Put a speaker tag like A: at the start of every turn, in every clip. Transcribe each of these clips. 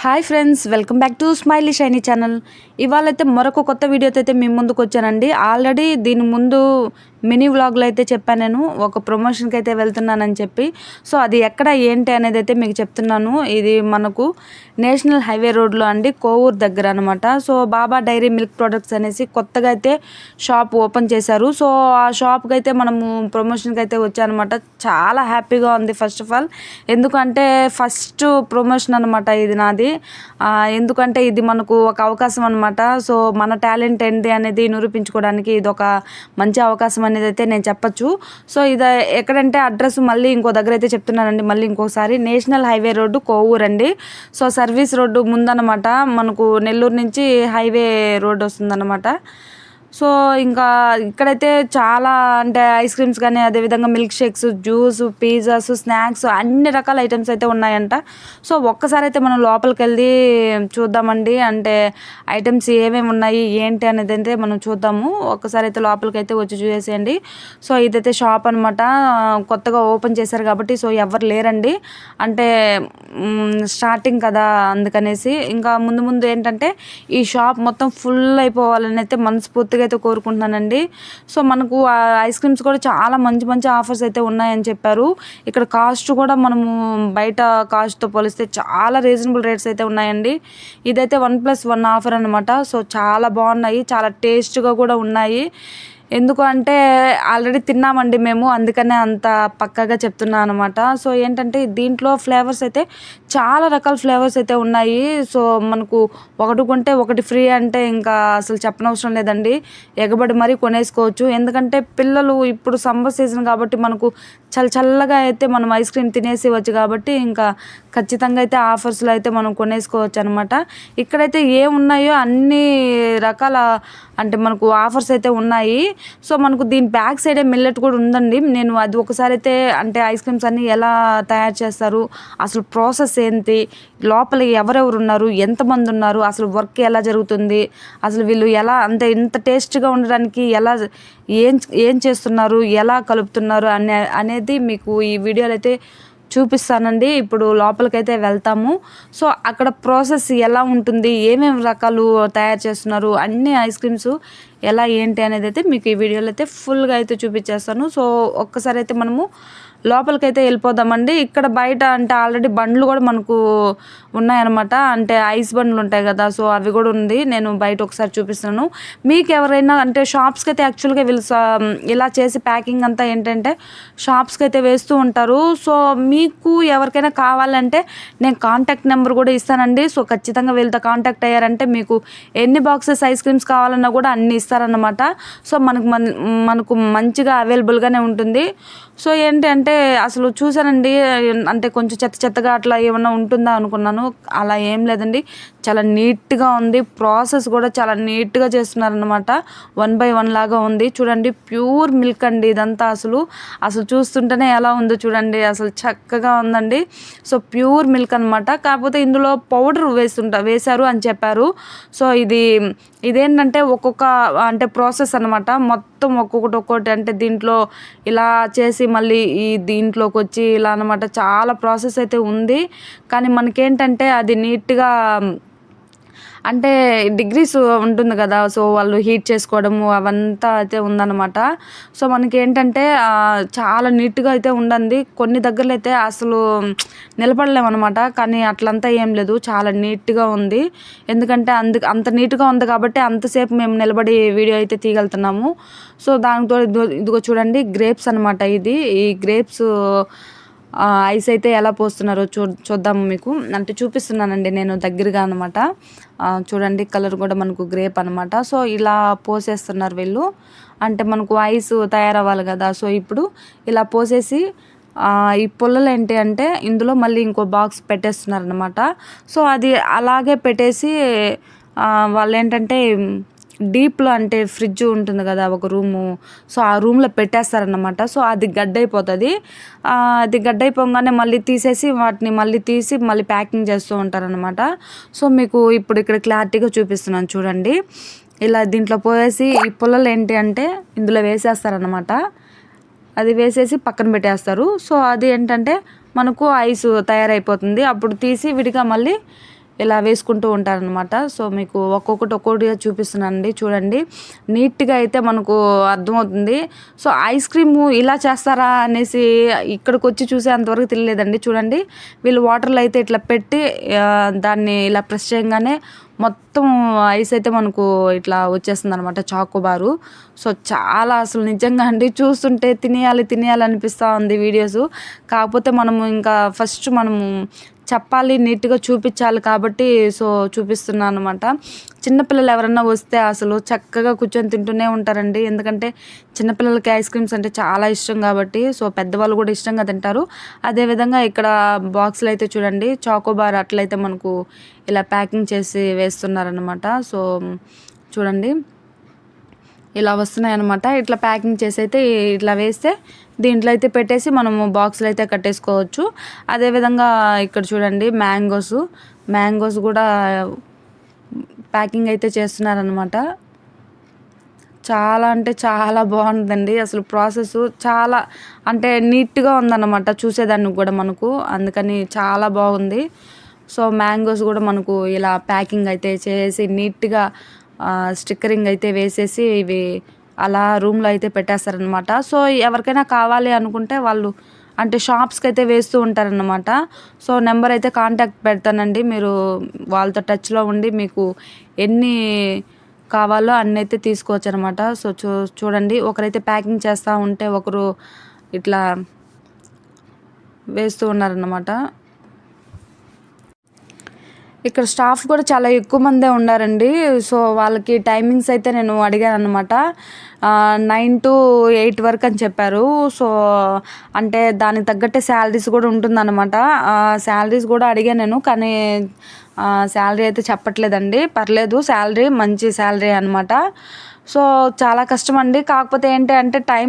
A: Hi friends, welcome back to Smiley Shiny channel. ఇవాళైతే మరొక కొత్త వీడియోతో అయితే మీ ముందుకు వచ్చానండి. ఆల్రెడీ దీని ముందు మినీ వ్లాగ్లో అయితే చెప్పాను, నేను ఒక ప్రమోషన్కి అయితే వెళ్తున్నానని చెప్పి. సో అది ఎక్కడ ఏంటి అనేది అయితే మీకు చెప్తున్నాను. ఇది మనకు నేషనల్ హైవే రోడ్లో అండి, కోవూరు దగ్గర అనమాట. సో బాబా డైరీ మిల్క్ ప్రొడక్ట్స్ అనేసి కొత్తగా అయితే షాప్ ఓపెన్ చేశారు. సో ఆ షాప్కి అయితే మనము ప్రమోషన్కి అయితే వచ్చానమాట. చాలా హ్యాపీగా ఉంది ఫస్ట్ ఆఫ్ ఆల్. ఎందుకంటే ఫస్ట్ ప్రమోషన్ అనమాట ఇది నాది. ఎందుకంటే ఇది మనకు ఒక అవకాశం అనమాట. సో మన టాలెంట్ ఏంటి అనేది నిరూపించుకోవడానికి ఇది ఒక మంచి అవకాశం అనేది అయితే నేను చెప్పచ్చు. సో ఇది ఎక్కడంటే అడ్రస్ మళ్ళీ ఇంకో దగ్గర అయితే చెప్తున్నానండి, మళ్ళీ ఇంకోసారి. నేషనల్ హైవే రోడ్డు, కోవూరు అండి. సో సర్వీస్ రోడ్డు ముందనమాట, మనకు నెల్లూరు నుంచి హైవే రోడ్డు వస్తుందన్నమాట. సో ఇంకా ఇక్కడైతే చాలా అంటే ఐస్ క్రీమ్స్ కానీ, అదేవిధంగా milk shakes, juice, pizzas, snacks, అన్ని రకాల ఐటమ్స్ అయితే ఉన్నాయంట. సో ఒక్కసారి అయితే మనం లోపలికి వెళ్ళి చూద్దామండి. అంటే ఐటమ్స్ ఏమేమి ఉన్నాయి ఏంటి అనేది అయితే మనం చూద్దాము. ఒక్కసారి అయితే లోపలికి అయితే వచ్చి చూసేయండి. సో ఇదైతే షాప్ అనమాట, కొత్తగా ఓపెన్ చేశారు కాబట్టి. సో ఎవరు లేరండి, అంటే స్టార్టింగ్ కదా అందుకనేసి. ఇంకా ముందు ముందు ఏంటంటే ఈ షాప్ మొత్తం ఫుల్ అయిపోవాలని అయితే మనస్ఫూర్తిగా అయితే కోరుకుంటున్నానండి. సో మనకు ఐస్ క్రీమ్స్ కూడా చాలా మంచి మంచి ఆఫర్స్ అయితే ఉన్నాయని చెప్పారు. ఇక్కడ కాస్ట్ కూడా మనము బయట కాస్ట్తో పోలిస్తే చాలా రీజనబుల్ రేట్స్ అయితే ఉన్నాయండి. ఇదైతే 1+1 ఆఫర్ అనమాట. సో చాలా బాగున్నాయి, చాలా టేస్ట్గా కూడా ఉన్నాయి. ఎందుకు అంటే ఆల్రెడీ తిన్నామండి మేము, అందుకనే అంత పక్కాగా చెప్తున్నాను అనమాట. సో ఏంటంటే దీంట్లో ఫ్లేవర్స్ అయితే చాలా రకాల ఫ్లేవర్స్ అయితే ఉన్నాయి. సో మనకు ఒకటి కొంటే ఒకటి ఫ్రీ అంటే ఇంకా అసలు చెప్పనవసరం లేదండి, ఎగబడి మరీ కొనేసుకోవచ్చు. ఎందుకంటే పిల్లలు ఇప్పుడు సమ్మర్ సీజన్ కాబట్టి మనకు చల్లగా అయితే మనం ఐస్ క్రీమ్ తినేసేవచ్చు కాబట్టి ఇంకా ఖచ్చితంగా అయితే ఆఫర్స్లో అయితే మనం కొనేసుకోవచ్చు అనమాట. ఇక్కడైతే ఏమున్నాయో అన్ని రకాల అంటే మనకు ఆఫర్స్ అయితే ఉన్నాయి. సో మనకు దీని బ్యాక్ సైడే మిల్లెట్ కూడా ఉందండి. నేను అది ఒకసారి అయితే అంటే ఐస్ క్రీమ్స్ అన్నీ ఎలా తయారు చేస్తారు, అసలు ప్రాసెస్ ఏంటి, లోపల ఎవరెవరు ఉన్నారు, ఎంతమంది ఉన్నారు, అసలు వర్క్ ఎలా జరుగుతుంది, అసలు వీళ్ళు ఎలా అంటే ఇంత టేస్ట్గా ఉండడానికి ఎలా ఏం చేస్తున్నారు, ఎలా కలుపుతున్నారు అనేది మీకు ఈ వీడియోలో అయితే చూపిస్తానండి. ఇప్పుడు లోపలికైతే వెళ్తాము. సో అక్కడ ప్రాసెస్ ఎలా ఉంటుంది, ఏమేమి రకాలు తయారు చేస్తున్నారు, అన్ని ఐస్ క్రీమ్స్ ఎలా ఏంటి అనేది అయితే మీకు ఈ వీడియోలో అయితే ఫుల్గా అయితే చూపించేస్తాను. సో ఒక్కసారి అయితే మనము లోపలికైతే వెళ్ళిపోదామండి. ఇక్కడ బయట అంటే ఆల్రెడీ బండ్లు కూడా మనకు ఉన్నాయన్నమాట, అంటే ఐస్ బండ్లు ఉంటాయి కదా, సో అవి కూడా ఉంది. నేను బయట ఒకసారి చూపిస్తున్నాను. మీకు ఎవరైనా అంటే షాప్స్కి అయితే యాక్చువల్గా వీళ్ళు ఇలా చేసి ప్యాకింగ్ అంతా ఏంటంటే షాప్స్కి అయితే వేస్తూ ఉంటారు. సో మీకు ఎవరికైనా కావాలంటే నేను కాంటాక్ట్ నెంబర్ కూడా ఇస్తానండి. సో ఖచ్చితంగా వీళ్ళతో కాంటాక్ట్ అయ్యారంటే మీకు ఎన్ని బాక్సెస్ ఐస్ క్రీమ్స్ కావాలన్నా కూడా అన్ని ఇస్తారన్నమాట. సో మనకు మంచిగా అవైలబుల్గానే ఉంటుంది. సో ఏంటి అంటే అసలు చూసానండి, అంటే కొంచెం చెత్తగా అట్లా ఏమన్నా ఉంటుందా అనుకున్నాను, అలా ఏం లేదండి. చాలా నీట్గా ఉంది, ప్రాసెస్ కూడా చాలా నీట్గా చేస్తున్నారనమాట. 1/1 లాగా ఉంది. చూడండి, ప్యూర్ మిల్క్ అండి ఇదంతా. అసలు చూస్తుంటేనే ఎలా ఉందో చూడండి, అసలు చక్కగా ఉందండి. సో ప్యూర్ మిల్క్ అనమాట. కాకపోతే ఇందులో పౌడర్ వేశారు అని చెప్పారు. సో ఇదేంటంటే ఒక్కొక్క అంటే ప్రాసెస్ అనమాట, మొత్తం ఒక్కొక్కటి అంటే దీంట్లో ఇలా చేసి మళ్ళీ దీంట్లోకి వచ్చి ఇలా అనమాట. చాలా ప్రాసెస్ అయితే ఉంది. కానీ మనకేంటంటే అది నీట్గా అంటే డిగ్రీస్ ఉంటుంది కదా, సో వాళ్ళు హీట్ చేసుకోవడము అవంతా అయితే ఉందన్నమాట. సో మనకి ఏంటంటే చాలా నీట్గా అయితే ఉండండి. కొన్ని దగ్గరలో అయితే అసలు నిలబడలేమన్నమాట, కానీ అట్లంతా ఏం లేదు, చాలా నీట్గా ఉంది. ఎందుకంటే అంత నీట్గా ఉంది కాబట్టి అంతసేపు మేము నిలబడి వీడియో అయితే తీయగలుగుతున్నాము. సో దానితో ఇదిగో చూడండి, గ్రేప్స్ అనమాట. ఈ గ్రేప్స్ ఐస్ అయితే ఎలా పోస్తున్నారో చూద్దాము మీకు, అంటే చూపిస్తున్నానండి నేను దగ్గరగా అనమాట. చూడండి, కలర్ కూడా మనకు గ్రేప్ అనమాట. సో ఇలా పోసేస్తున్నారు వీళ్ళు, అంటే మనకు ఐస్ తయారవ్వాలి కదా. సో ఇప్పుడు ఇలా పోసేసి ఈ పుల్లలు ఏంటి అంటే ఇందులో మళ్ళీ ఇంకో బాక్స్ పెట్టేస్తున్నారు అనమాట. సో అది అలాగే పెట్టేసి వాళ్ళు ఏంటంటే డీప్లో అంటే ఫ్రిడ్జ్ ఉంటుంది కదా ఒక రూము, సో ఆ రూమ్లో పెట్టేస్తారన్నమాట. సో అది గడ్డైపోతుంది. అది గడ్డైపోగానే మళ్ళీ తీసేసి వాటిని మళ్ళీ తీసి మళ్ళీ ప్యాకింగ్ చేస్తూ ఉంటారనమాట. సో మీకు ఇప్పుడు ఇక్కడ క్లారిటీగా చూపిస్తున్నాను చూడండి. ఇలా దీంట్లో పోయేసి ఈ పుల్లలు ఏంటి అంటే ఇందులో వేసేస్తారనమాట. అది వేసేసి పక్కన పెట్టేస్తారు. సో అది ఏంటంటే మనకు ఐస్ తయారైపోతుంది. అప్పుడు తీసి విడిగా మళ్ళీ ఇలా వేసుకుంటూ ఉంటారనమాట. సో మీకు ఒక్కొక్కటిగా చూపిస్తున్నానండి, చూడండి. నీట్గా అయితే మనకు అర్థమవుతుంది. సో ఐస్ క్రీము ఇలా చేస్తారా అనేసి ఇక్కడికి వచ్చి చూసే అంతవరకు తెలియలేదండి. చూడండి, వీళ్ళు వాటర్లో అయితే ఇట్లా పెట్టి దాన్ని ఇలా ప్రెస్ చేయగానే మొత్తం ఐస్ అయితే మనకు ఇట్లా వచ్చేస్తుంది అనమాట, చాకోబారు. సో చాలా అసలు నిజంగా అండి చూస్తుంటే తినేయాలి అనిపిస్తూ ఉంది వీడియోస్. కాకపోతే మనము ఇంకా ఫస్ట్ మనము చెప్పాలి, నీట్గా చూపించాలి కాబట్టి సో చూపిస్తున్నాను అనమాట. చిన్నపిల్లలు ఎవరన్నా వస్తే అసలు చక్కగా కూర్చొని తింటూనే ఉంటారండి. ఎందుకంటే చిన్నపిల్లలకి ఐస్ క్రీమ్స్ అంటే చాలా ఇష్టం కాబట్టి సో పెద్దవాళ్ళు కూడా ఇష్టంగా తింటారు. అదేవిధంగా ఇక్కడ బాక్స్లో అయితే చూడండి చాకోబార్ అట్లయితే మనకు ఇలా ప్యాకింగ్ చేసి వేస్తున్నారనమాట. సో చూడండి ఇలా వస్తున్నాయి అనమాట. ఇట్లా ప్యాకింగ్ చేసి అయితే ఇట్లా వేస్తే దీంట్లో అయితే పెట్టేసి మనము బాక్స్లో అయితే కట్టేసుకోవచ్చు. అదేవిధంగా ఇక్కడ చూడండి మ్యాంగోస్ కూడా ప్యాకింగ్ అయితే చేస్తున్నారనమాట. చాలా అంటే చాలా బాగుంటుందండి అసలు ప్రాసెస్. చాలా అంటే నీట్గా ఉందన్నమాట చూసేదానికి కూడా మనకు, అందుకని చాలా బాగుంది. సో మ్యాంగోస్ కూడా మనకు ఇలా ప్యాకింగ్ అయితే చేసి నీట్గా స్టిక్కరింగ్ అయితే వేసేసి ఇవి అలా రూమ్లో అయితే పెట్టేస్తారనమాట. సో ఎవరికైనా కావాలి అనుకుంటే వాళ్ళు అంటే షాప్స్కి అయితే వేస్తూ ఉంటారనమాట. సో నెంబర్ అయితే కాంటాక్ట్ పెడతానండి, మీరు వాళ్ళతో టచ్లో ఉండి మీకు ఎన్ని కావాలో అన్నీ అయితే తీసుకోవచ్చు అనమాట. సో చూడండి, ఒకరైతే ప్యాకింగ్ చేస్తూ ఉంటే ఒకరు ఇట్లా వేస్తూ ఉన్నారన్నమాట. ఇక్కడ స్టాఫ్ కూడా చాలా ఎక్కువ మందే ఉన్నారండి. సో వాళ్ళకి టైమింగ్స్ అయితే నేను అడిగాను అనమాట. 9 to 8 వరకు అని చెప్పారు. సో అంటే దానికి తగ్గట్టే శాలరీస్ కూడా ఉంటుందన్నమాట. శాలరీస్ కూడా అడిగాను నేను, కానీ శాలరీ అయితే చెప్పట్లేదండి. పర్లేదు, శాలరీ మంచి శాలరీ అనమాట. సో చాలా కష్టం అండి. కాకపోతే ఏంటి అంటే టైం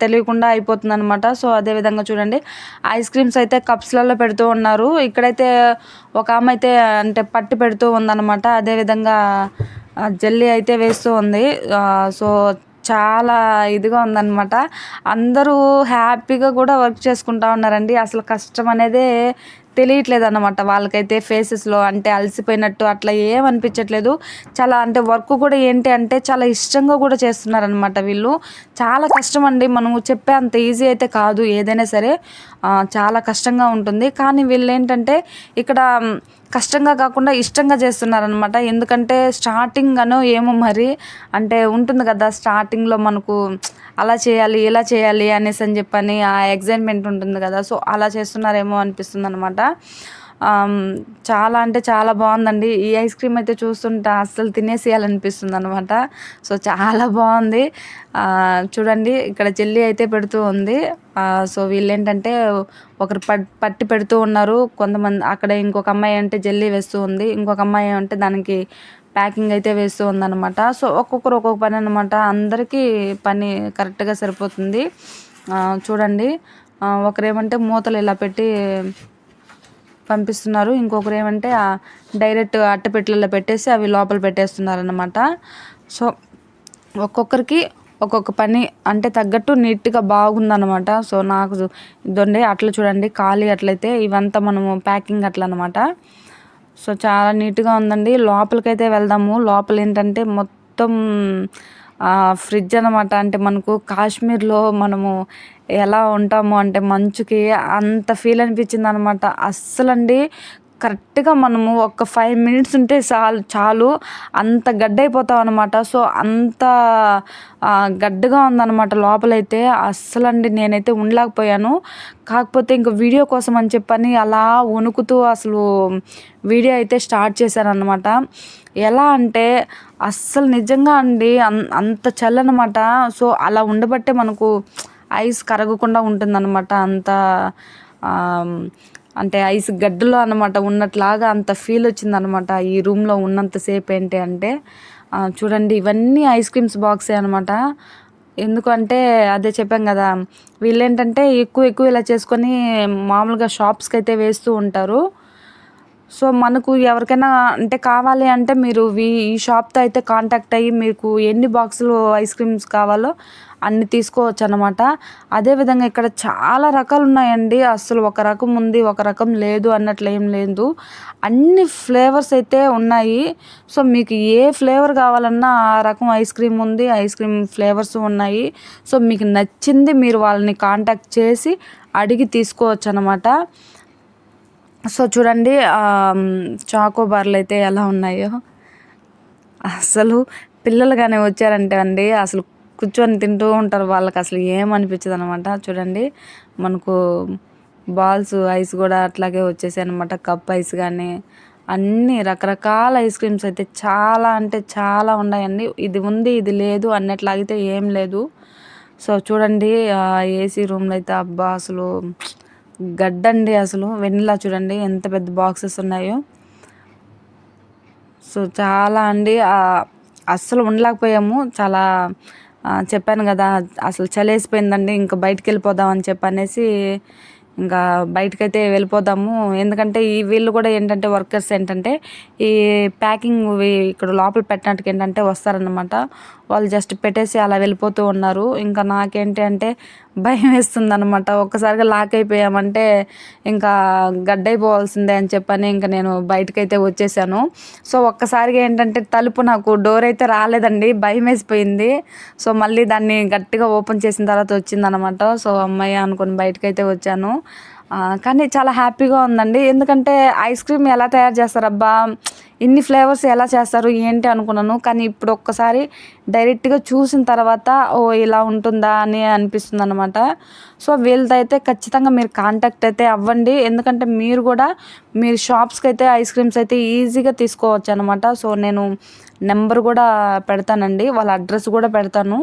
A: తెలియకుండా అయిపోతుంది అనమాట. సో అదేవిధంగా చూడండి ఐస్ క్రీమ్స్ అయితే కప్స్లలో పెడుతూ ఉన్నారు. ఇక్కడైతే ఒక ఆమె అయితే అంటే పట్టి పెడుతూ ఉందన్నమాట. అదేవిధంగా జల్లీ అయితే వేస్తూ ఉంది. సో చాలా ఇదిగా ఉందన్నమాట. అందరూ హ్యాపీగా కూడా వర్క్ చేసుకుంటూ ఉన్నారండి. అసలు కష్టం అనేదే తెలియట్లేదు అన్నమాట వాళ్ళకైతే ఫేసెస్లో. అంటే అలసిపోయినట్టు అట్లా ఏమనిపించట్లేదు. చాలా అంటే వర్క్ కూడా ఏంటి అంటే చాలా ఇష్టంగా కూడా చేస్తున్నారనమాట వీళ్ళు. చాలా కష్టం అండి, మనము చెప్పే అంత ఈజీ అయితే కాదు ఏదైనా సరే, చాలా కష్టంగా ఉంటుంది. కానీ వీళ్ళు ఏంటంటే ఇక్కడ కష్టంగా కాకుండా ఇష్టంగా చేస్తున్నారనమాట. ఎందుకంటే స్టార్టింగ్ అనో ఏమో మరి అంటే ఉంటుంది కదా, స్టార్టింగ్లో మనకు అలా చేయాలి ఇలా చేయాలి అనేసి అని చెప్పని ఆ ఎగ్జైట్మెంట్ ఉంటుంది కదా. సో అలా చేస్తున్నారేమో అనిపిస్తుంది అనమాట. చాలా అంటే చాలా బాగుందండి. ఈ ఐస్ క్రీమ్ అయితే చూస్తుంటే అస్సలు తినేసేయాలనిపిస్తుంది అనమాట. సో చాలా బాగుంది. చూడండి ఇక్కడ జెల్లీ అయితే పెడుతూ ఉంది. సో వీళ్ళు ఏంటంటే ఒకరు పట్టి పెడుతూ ఉన్నారు. కొంతమంది అక్కడ ఇంకొక అమ్మాయి అంటే జెల్లీ వేస్తూ ఉంది, ఇంకొక అమ్మాయి అంటే దానికి ప్యాకింగ్ అయితే వేస్తూ ఉందన్నమాట. సో ఒక్కొక్కరు ఒక్కొక్క పని అనమాట. అందరికీ పని కరెక్ట్గా సరిపోతుంది. చూడండి, ఒకరేమంటే మూతలు ఇలా పెట్టి పంపిస్తున్నారు, ఇంకొకరు ఏమంటే డైరెక్ట్ అట్టపెట్టెలలో పెట్టేసి అవి లోపల పెట్టేస్తున్నారనమాట. సో ఒక్కొక్కరికి ఒక్కొక్క పని అంటే తగ్గట్టు నీట్గా బాగుందన్నమాట. సో నాకు ఇదండి అట్లా చూడండి ఖాళీ అట్లయితే ఇవంతా మనము ప్యాకింగ్ అట్లా అనమాట. సో చాలా నీట్గా ఉందండి. లోపలికైతే వెళ్దాము. లోపల ఏంటంటే మొత్తం ఫ్రిడ్జ్ అనమాట. అంటే మనకు కాశ్మీర్లో మనము ఎలా ఉంటాము అంటే మంచుకి అంత ఫీల్ అనిపించింది అనమాట. అస్సలండి కరెక్ట్గా మనము ఒక 5 minutes ఉంటే చాలు అంత గడ్డైపోతాం అనమాట. సో అంత గడ్డగా ఉందన్నమాట లోపలైతే. అస్సలండి నేనైతే ఉండలేకపోయాను. కాకపోతే ఇంక వీడియో కోసం అని చెప్పని అలా వణుకుతూ అసలు వీడియో అయితే స్టార్ట్ చేశానన్నమాట. ఎలా అంటే అస్సలు నిజంగా అండి అంత చల్లనమాట. సో అలా ఉండబట్టే మనకు ఐస్ కరగకుండా ఉంటుందన్నమాట. అంత అంటే ఐస్ గడ్డలో అనమాట ఉన్నట్లాగా అంత ఫీల్ వచ్చిందనమాట ఈ రూమ్లో ఉన్నంతసేపు. ఏంటి అంటే చూడండి ఇవన్నీ ఐస్ క్రీమ్స్ బాక్సే అనమాట. ఎందుకంటే అదే చెప్పాం కదా, వీళ్ళు ఏంటంటే ఎక్కువ ఇలా చేసుకొని మామూలుగా షాప్స్కి అయితే వేస్తూ ఉంటారు. సో మనకు ఎవరికైనా అంటే కావాలి అంటే మీరు ఈ షాప్తో అయితే కాంటాక్ట్ అయ్యి మీకు ఎన్ని బాక్సులు ఐస్ క్రీమ్స్ కావాలో అన్ని తీసుకోవచ్చు అనమాట. అదేవిధంగా ఇక్కడ చాలా రకాలు ఉన్నాయండి. అసలు ఒక రకం ఉంది ఒక రకం లేదు అన్నట్లు ఏం లేదు, అన్ని ఫ్లేవర్స్ అయితే ఉన్నాయి. సో మీకు ఏ ఫ్లేవర్ కావాలన్నా ఆ రకం ఐస్ క్రీమ్ ఉంది, ఐస్ క్రీమ్ ఫ్లేవర్స్ ఉన్నాయి. సో మీకు నచ్చింది మీరు వాళ్ళని కాంటాక్ట్ చేసి అడిగి తీసుకోవచ్చు అనమాట. సో చూడండి చాకో బార్లు అయితే ఎలా ఉన్నాయో. అసలు పిల్లలు కానీ వచ్చారంటే అండి అసలు కూర్చొని తింటూ ఉంటారు, వాళ్ళకి అసలు ఏమనిపించదు అనమాట. చూడండి మనకు బాల్స్ ఐస్ కూడా అట్లాగే వచ్చేసాయి అనమాట. కప్ ఐస్ కానీ అన్నీ రకరకాల ఐస్ క్రీమ్స్ అయితే చాలా అంటే చాలా ఉన్నాయండి. ఇది ఉంది ఇది లేదు అన్నట్లాగితే ఏం లేదు. సో చూడండి ఏసీ రూమ్లో అయితే అబ్బా అసలు గడ్డండి, అసలు వెనిలా చూడండి ఎంత పెద్ద బాక్సెస్ ఉన్నాయో. సో చాలా అండి అస్సలు ఉండలేకపోయాము. చాలా చెప్పాను కదా అసలు చలేసిపోయిందండి, ఇంకా బయటికి వెళ్ళిపోదాం అని చెప్పనేసి ఇంకా బయటకైతే వెళ్ళిపోదాము. ఎందుకంటే ఈ వీళ్ళు కూడా ఏంటంటే వర్కర్స్ ఏంటంటే ఈ ప్యాకింగ్ ఇక్కడ లోపల పెట్టినట్టుగా ఏంటంటే వస్తారనమాట. వాళ్ళు జస్ట్ పెట్టేసి అలా వెళ్ళిపోతూ ఉన్నారు. ఇంకా నాకేంటి అంటే భయం వేస్తుంది అనమాట. ఒక్కసారిగా లాక్ అయిపోయామంటే ఇంకా గడ్డైపోవాల్సిందే అని చెప్పని ఇంకా నేను బయటకైతే వచ్చేసాను. సో ఒక్కసారిగా ఏంటంటే తలుపు నాకు డోర్ అయితే రాలేదండి, భయం వేసిపోయింది. సో మళ్ళీ దాన్ని గట్టిగా ఓపెన్ చేసిన తర్వాత వచ్చిందనమాట. సో అమ్మాయి అనుకుని బయటకైతే వచ్చాను. కానీ చాలా హ్యాపీగా ఉందండి. ఎందుకంటే ఐస్ క్రీమ్ ఎలా తయారు చేస్తారబ్బా, ఇన్ని ఫ్లేవర్స్ ఎలా చేస్తారు ఏంటి అనుకున్నాను. కానీ ఇప్పుడు ఒక్కసారి డైరెక్ట్గా చూసిన తర్వాత ఓ ఇలా ఉంటుందా అని అనిపిస్తుంది అనమాట. సో వీళ్ళతో అయితే ఖచ్చితంగా మీరు కాంటాక్ట్ అయితే అవ్వండి. ఎందుకంటే మీరు కూడా మీరు షాప్స్కి అయితే ఐస్ క్రీమ్స్ అయితే ఈజీగా తీసుకోవచ్చు అనమాట. సో నేను నెంబర్ కూడా పెడతానండి, వాళ్ళ అడ్రస్ కూడా పెడతాను.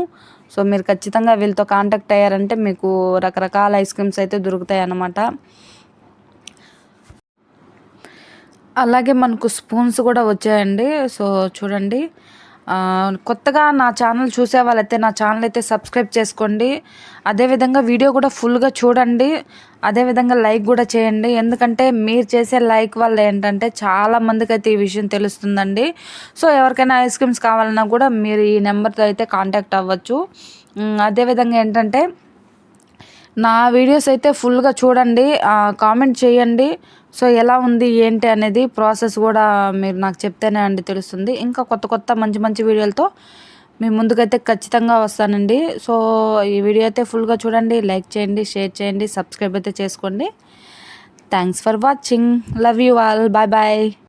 A: సో మీరు ఖచ్చితంగా వీళ్ళతో కాంటాక్ట్ అయ్యారంటే మీకు రకరకాల ఐస్ క్రీమ్స్ అయితే దొరుకుతాయి అన్నమాట. అలాగే మనకు స్పూన్స్ కూడా వచ్చాయండి. సో చూడండి కొత్తగా నా ఛానల్ చూసే వాళ్ళైతే నా ఛానల్ అయితే సబ్స్క్రైబ్ చేసుకోండి. అదేవిధంగా వీడియో కూడా ఫుల్గా చూడండి. అదేవిధంగా లైక్ కూడా చేయండి. ఎందుకంటే మీరు చేసే లైక్ వల్ల ఏంటంటే చాలామందికి అయితే ఈ విషయం తెలుస్తుందండి. సో ఎవరికైనా ఐస్ క్రీమ్స్ కావాలన్నా కూడా మీరు ఈ నెంబర్తో అయితే కాంటాక్ట్ అవ్వచ్చు. అదేవిధంగా ఏంటంటే నా వీడియోస్ అయితే ఫుల్గా చూడండి, కామెంట్ చేయండి. సో ఎలా ఉంది ఏంటి అనేది ప్రాసెస్ కూడా మీరు నాకు చెప్తేనే అండి తెలుస్తుంది. ఇంకా కొత్త కొత్త మంచి మంచి వీడియోలతో మీ ముందుకైతే ఖచ్చితంగా వస్తానండి. సో ఈ వీడియో అయితే ఫుల్గా చూడండి, లైక్ చేయండి, షేర్ చేయండి, సబ్స్క్రైబ్ అయితే చేసుకోండి. Thanks for watching. Love you all. Bye bye.